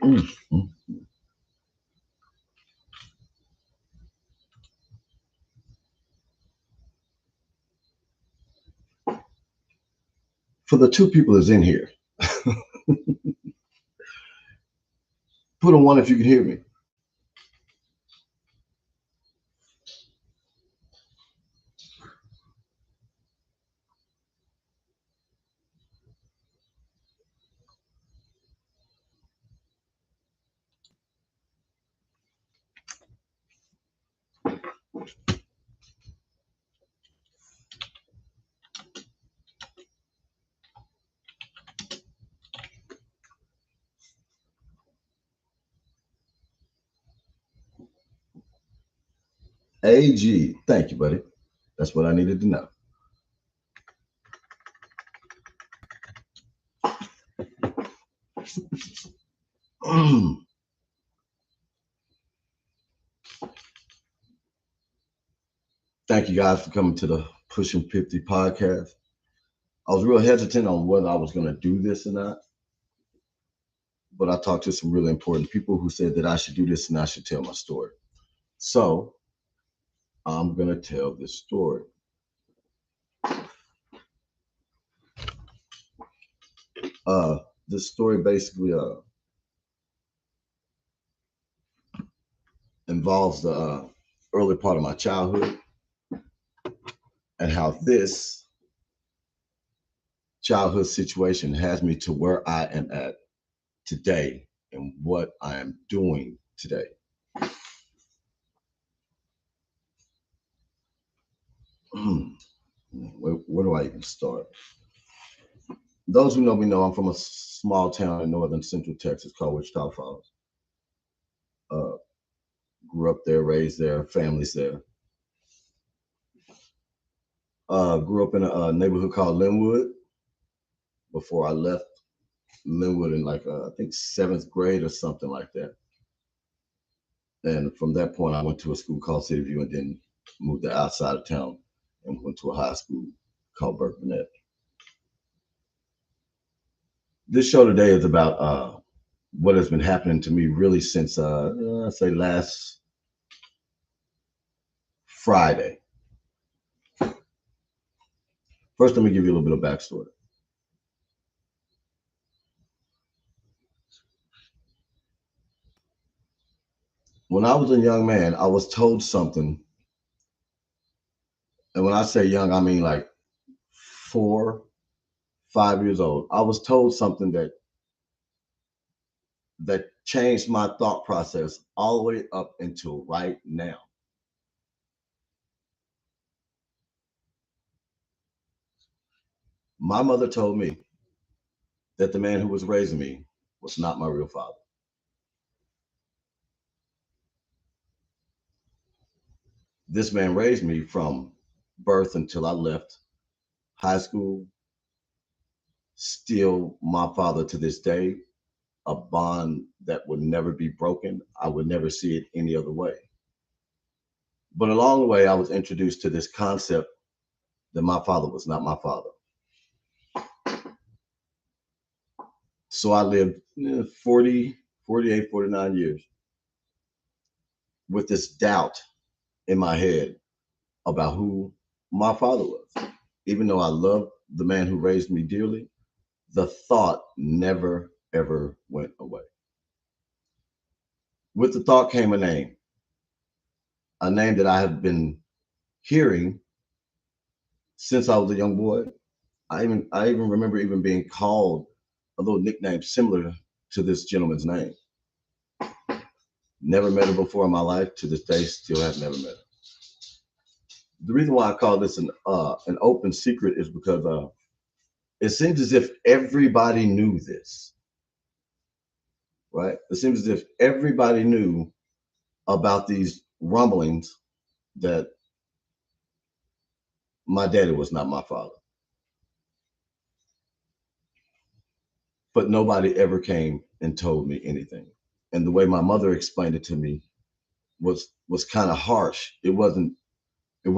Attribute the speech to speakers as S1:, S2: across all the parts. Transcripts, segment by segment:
S1: Mm, mm. For the two people that's in here, put on one if you can hear me. AG, thank you, buddy. That's what I needed to know. Thank you guys for coming to the Pushing 50 podcast. I was real hesitant on whether I was going to do this or not, but I talked to some really important people who said that I should do this and I should tell my story. So I'm going to tell this story. Uh, this story basically involves the early part of my childhood and how this childhood situation has me to where I am at today and what I am doing today. Where do I even start? Those who know me know I'm from a small town in northern central Texas called Wichita Falls. Uh, grew up there, raised there, families there. Grew up in a neighborhood called Linwood before I left Linwood in like I think seventh grade or something like that. And from that point, I went to a school called City View and then moved to outside of town and went to a high school called Burke Burnett. This show today is about what has been happening to me really since I say last Friday. First, let me give you a little bit of backstory. When I was a young man, I was told something, and when I say young, I mean like 4, 5 years old. I was told something that changed my thought process all the way up until right now. My mother told me that the man who was raising me was not my real father. This man raised me from birth until I left high school, still my father to this day, a bond that would never be broken. I would never see it any other way. But along the way, I was introduced to this concept that my father was not my father. So I lived 40, 48, 49 years with this doubt in my head about who my father was. Even though I loved the man who raised me dearly, the thought never, ever went away. With the thought came a name that I have been hearing since I was a young boy. I even remember even being called a little nickname similar to this gentleman's name. Never met him before in my life. To this day, still have never met him. The reason why I call this an open secret is because it seems as if everybody knew this, right? It seems as if everybody knew about these rumblings that my daddy was not my father, but nobody ever came and told me anything. And the way my mother explained it to me was kind of harsh. It wasn't a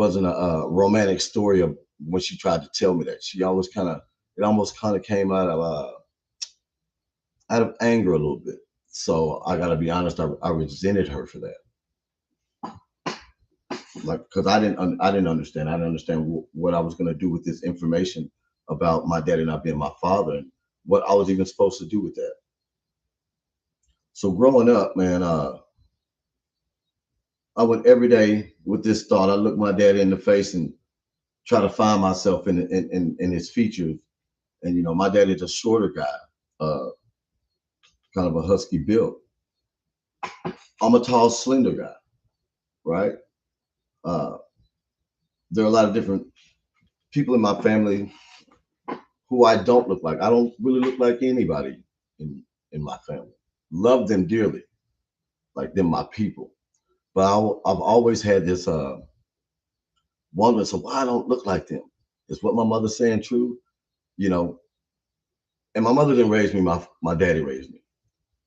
S1: romantic story of when she tried to tell me that. She always kind of it almost kind of came out of anger a little bit. So I got to be honest, I resented her for that. Like, because I didn't understand. I didn't understand what I was going to do with this information about my daddy not being my father, and what I was even supposed to do with that. So growing up, man, I went every day with this thought. I looked my daddy in the face and try to find myself in his features. And my daddy's a shorter guy, uh, kind of a husky build. I'm a tall, slender guy, right? Uh, there are a lot of different people in my family who I don't look like. I don't really look like anybody in my family. Love them dearly, like them my people. But I've always had this wonder, so why I don't look like them? Is what my mother's saying true? You know, and my mother didn't raise me. My daddy raised me.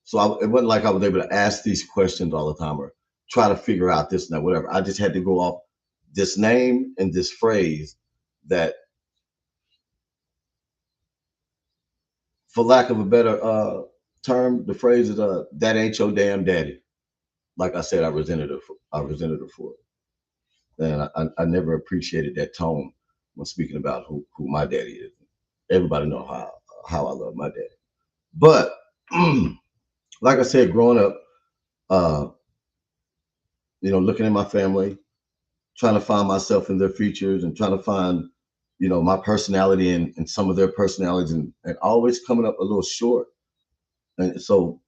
S1: So it wasn't like I was able to ask these questions all the time or try to figure out this and that, whatever. I just had to go off this name and this phrase that, for lack of a better term, the phrase is "that ain't your damn daddy." Like I said, I resented her for it, and I never appreciated that tone when speaking about who my daddy is. Everybody know how I love my daddy, but like I said, growing up, uh, looking at my family, trying to find myself in their features and trying to find, my personality and some of their personalities, and always coming up a little short. And so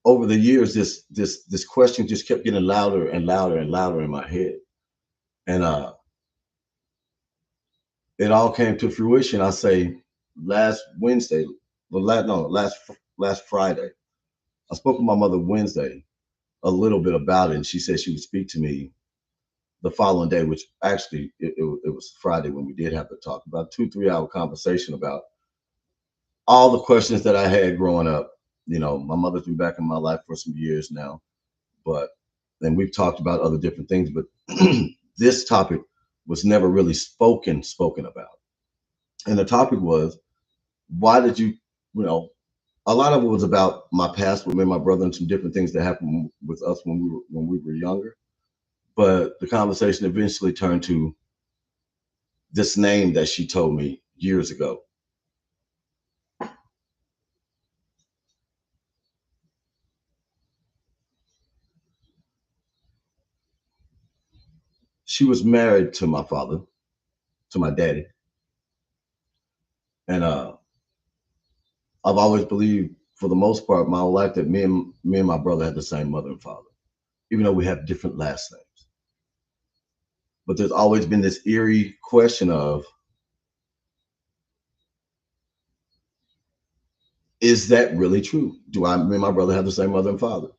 S1: over the years, this question just kept getting louder and louder and louder in my head. And it all came to fruition. I say last Wednesday, well, last Friday. I spoke with my mother Wednesday a little bit about it, and she said she would speak to me the following day, which actually it was Friday when we did have to talk about 2 3 hour conversation about all the questions that I had growing up. My mother's been back in my life for some years now, but and we've talked about other different things, but this topic was never really spoken about. And the topic was, why did you know, a lot of it was about my past with me and my brother and some different things that happened with us when we were younger. But the conversation eventually turned to this name that she told me years ago. She was married to my father, to my daddy, and I've always believed, for the most part, my whole life, that me and my brother had the same mother and father, even though we have different last names. But there's always been this eerie question of, is that really true? Do me and my brother have the same mother and father?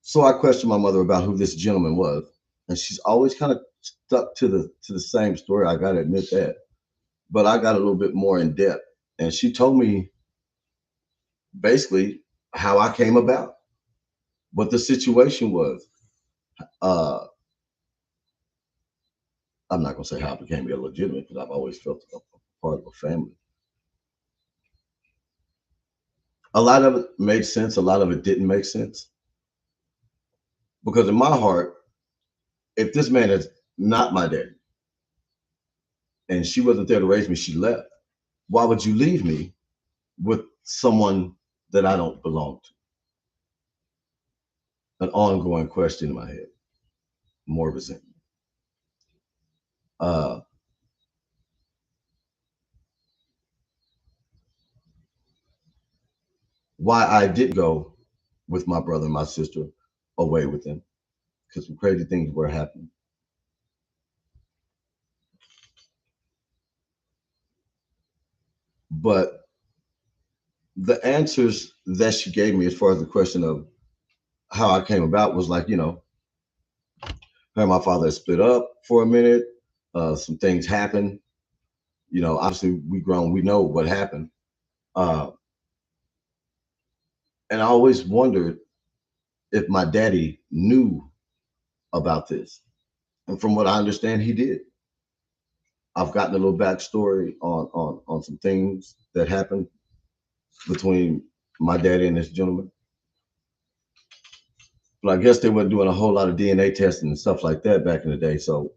S1: So I questioned my mother about who this gentleman was, and she's always kind of stuck to the same story. I gotta admit that, but I got a little bit more in depth, and she told me basically how I came about, what the situation was. Uh, I'm not gonna say how I became illegitimate because I've always felt a part of a family. A lot of it made sense. A lot of it didn't make sense because in my heart, if this man is not my daddy and she wasn't there to raise me, she left. Why would you leave me with someone that I don't belong to? An ongoing question in my head, more resentment. Uh, why I did go with my brother and my sister away with them, because some crazy things were happening. But the answers that she gave me, as far as the question of how I came about, was like, her and my father had split up for a minute. Some things happened. Obviously we grown, we know what happened. Uh, and I always wondered if my daddy knew about this. And from what I understand, he did. I've gotten a little backstory on some things that happened between my daddy and this gentleman. But I guess they weren't doing a whole lot of DNA testing and stuff like that back in the day. So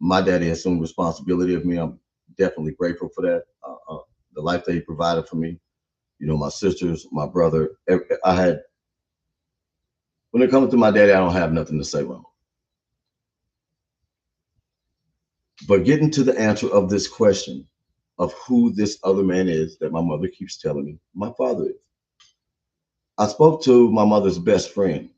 S1: my daddy assumed responsibility of me. I'm definitely grateful for that. The life that he provided for me. You know, my sisters, my brother. I had, when it comes to my daddy, I don't have nothing to say wrong. But getting to the answer of this question of who this other man is that my mother keeps telling me, my father is. I spoke to my mother's best friend,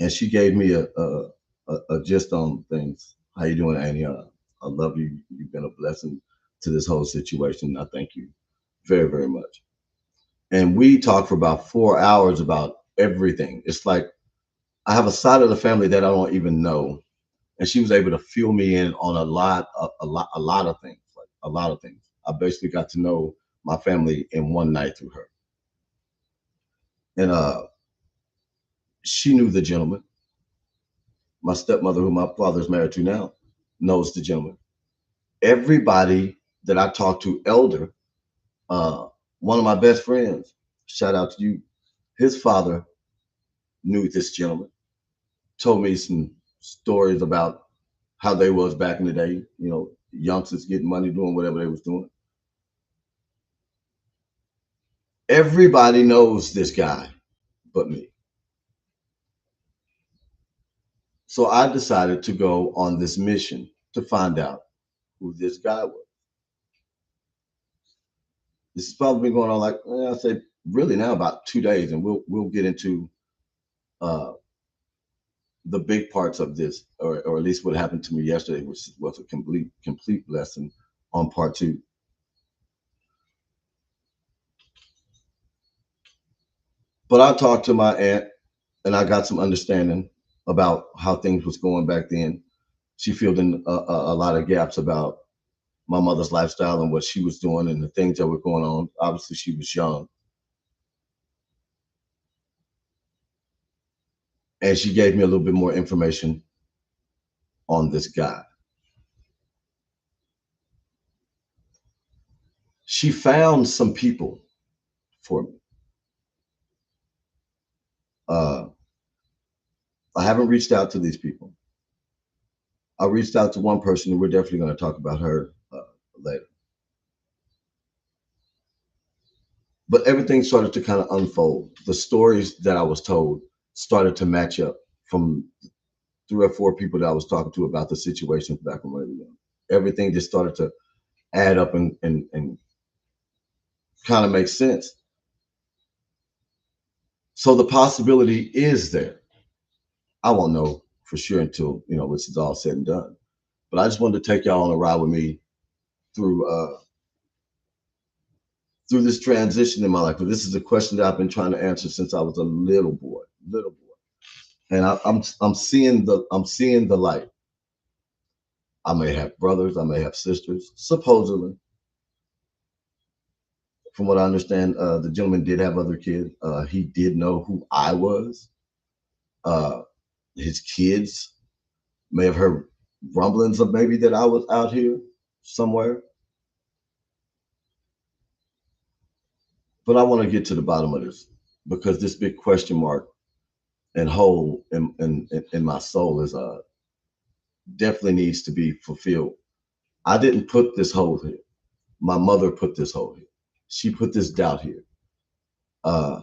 S1: and she gave me a gist on things. How you doing, Annie? I love you. You've been a blessing to this whole situation. I thank you very, very much. And we talked for about 4 hours about everything. It's like I have a side of the family that I don't even know, and she was able to fill me in on a lot of things, like a lot of things. I basically got to know my family in one night through her, and she knew the gentleman. My stepmother, who my father's married to now, knows the gentleman. Everybody that I talked to, elder, uh, one of my best friends, shout out to you, his father knew this gentleman, told me some stories about how they was back in the day, you know, youngsters getting money, doing whatever they was doing. Everybody knows this guy but me. So I decided to go on this mission to find out who this guy was. This has probably been going on like I say really now about 2 days, and we'll get into uh, the big parts of this, or at least what happened to me yesterday, which was a complete lesson on part two. But I talked to my aunt, and I got some understanding about how things was going back then. She filled in a lot of gaps about my mother's lifestyle and what she was doing and the things that were going on. Obviously, she was young, and she gave me a little bit more information on this guy. She found some people for me. Uh, I haven't reached out to these people. I reached out to one person, and we're definitely going to talk about her later. But everything started to kind of unfold. The stories that I was told started to match up from 3 or 4 people that I was talking to about the situations back when we were young. Everything just started to add up and kind of make sense. So the possibility is there. I won't know for sure until this is all said and done. But I just wanted to take y'all on a ride with me through through this transition in my life. This is a question that I've been trying to answer since I was a little boy, and I'm seeing the light. I may have brothers, I may have sisters, supposedly. From what I understand, the gentleman did have other kids. He did know who I was. Uh, his kids may have heard rumblings of maybe that I was out here somewhere. But I want to get to the bottom of this because this big question mark and hole in my soul is definitely needs to be fulfilled. I didn't put this hole here. My mother put this hole here. She put this doubt here. Uh,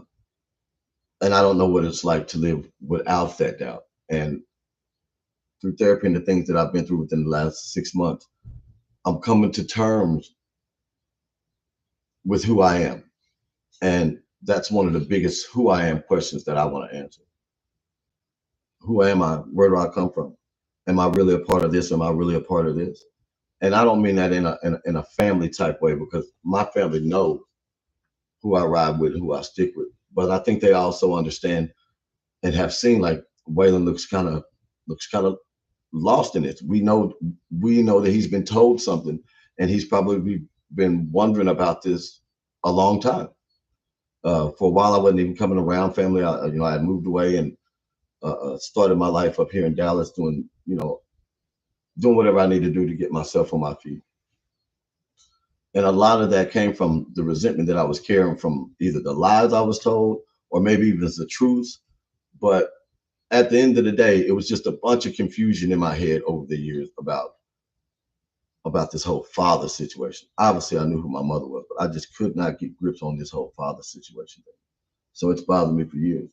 S1: and I don't know what it's like to live without that doubt. And through therapy and the things that I've been through within the last 6 months, I'm coming to terms with who I am. And that's one of the biggest who I am questions that I want to answer. Who am I? Where do I come from? Am I really a part of this? Am I really a part of this? And I don't mean that in a family type way because my family knows who I ride with, who I stick with. But I think they also understand and have seen like Waylon looks kind of lost in it. We know that he's been told something, and he's probably been wondering about this a long time. For a while, I wasn't even coming around family. I had moved away and started my life up here in Dallas, doing whatever I need to do to get myself on my feet. And a lot of that came from the resentment that I was carrying from either the lies I was told or maybe even the truth. But at the end of the day, it was just a bunch of confusion in my head over the years about this whole father situation. Obviously, I knew who my mother was, but I just could not get grips on this whole father situation thing. So it's bothered me for years.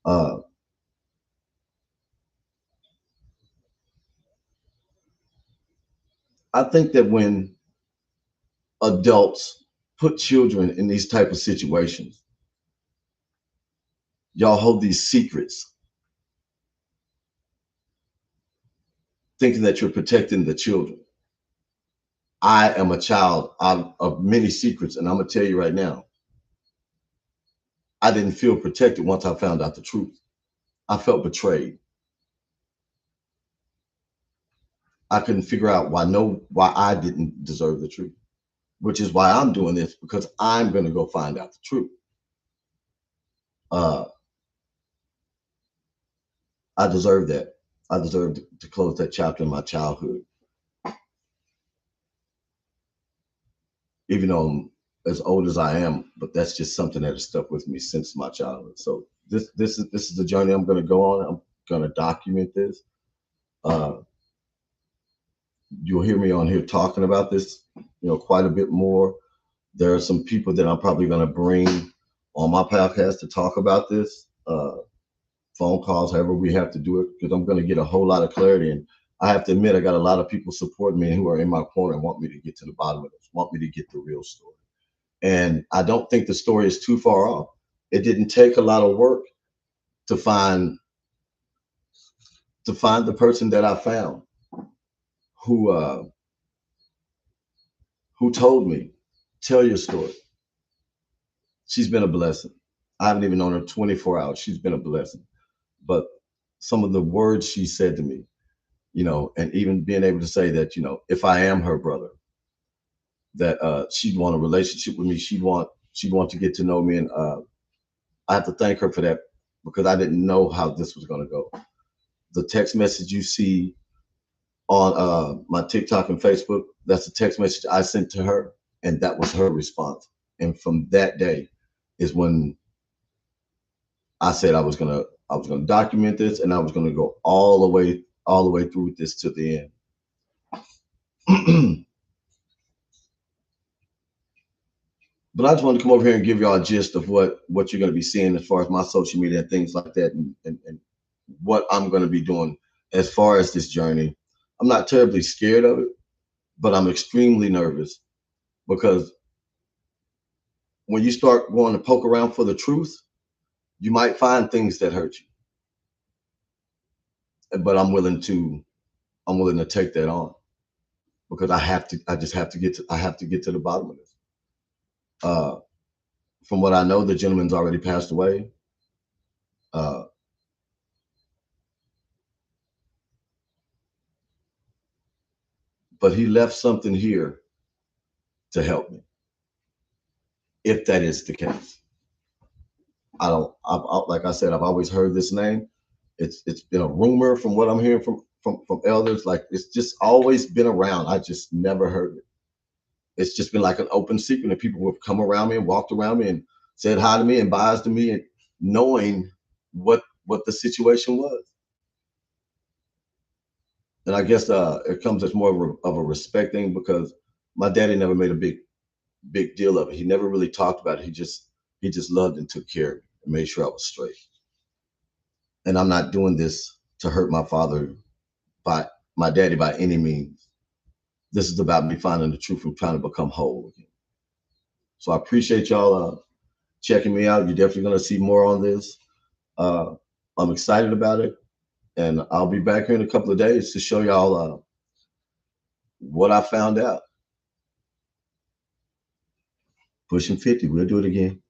S1: Uh, I think that when adults put children in these type of situations, y'all hold these secrets, thinking that you're protecting the children. I am a child of many secrets, and I'm gonna tell you right now, I didn't feel protected once I found out the truth. I felt betrayed. I couldn't figure out why I didn't deserve the truth, which is why I'm doing this because I'm gonna go find out the truth. Uh, I deserve that. I deserve to close that chapter in my childhood, even though I'm as old as I am. But that's just something that has stuck with me since my childhood. So this is the journey I'm gonna go on. I'm gonna document this. Uh, you'll hear me on here talking about this, quite a bit more. There are some people that I'm probably going to bring on my podcast to talk about this. Phone calls, however we have to do it, because I'm going to get a whole lot of clarity. And I have to admit, I got a lot of people supporting me who are in my corner and want me to get to the bottom of this, want me to get the real story. And I don't think the story is too far off. It didn't take a lot of work to find the person that I found who who told me, tell your story. She's been a blessing. I haven't even known her 24 hours. She's been a blessing. But some of the words she said to me, and even being able to say that, if I am her brother, that she'd want a relationship with me. She'd want to get to know me. And I have to thank her for that because I didn't know how this was going to go. The text message you see on my TikTok and Facebook, that's a text message I sent to her. And that was her response. And from that day is when I said I was gonna document this and I was gonna go all the way through this to the end. But I just wanted to come over here and give y'all a gist of what you're gonna be seeing as far as my social media and things like that, and what I'm gonna be doing as far as this journey. I'm not terribly scared of it, but I'm extremely nervous because when you start going to poke around for the truth, you might find things that hurt you. But I'm willing to take that on because I have to get to the bottom of this. Uh, from what I know, the gentleman's already passed away. Uh, but he left something here to help me, if that is the case. I don't. Like I said, I've always heard this name. It's been a rumor from what I'm hearing from elders. Like it's just always been around. I just never heard it. It's just been like an open secret, and people would come around me and walked around me and said hi to me and buys to me, and knowing what the situation was. And I guess it comes as more of a respect thing because my daddy never made a big deal of it. He never really talked about it. He just loved and took care of me and made sure I was straight. And I'm not doing this to hurt my father by my daddy by any means. This is about me finding the truth and trying to become whole again. So I appreciate y'all checking me out. You're definitely gonna see more on this. Uh, I'm excited about it, and I'll be back here in a couple of days to show y'all what I found out. Pushing 50, we'll do it again.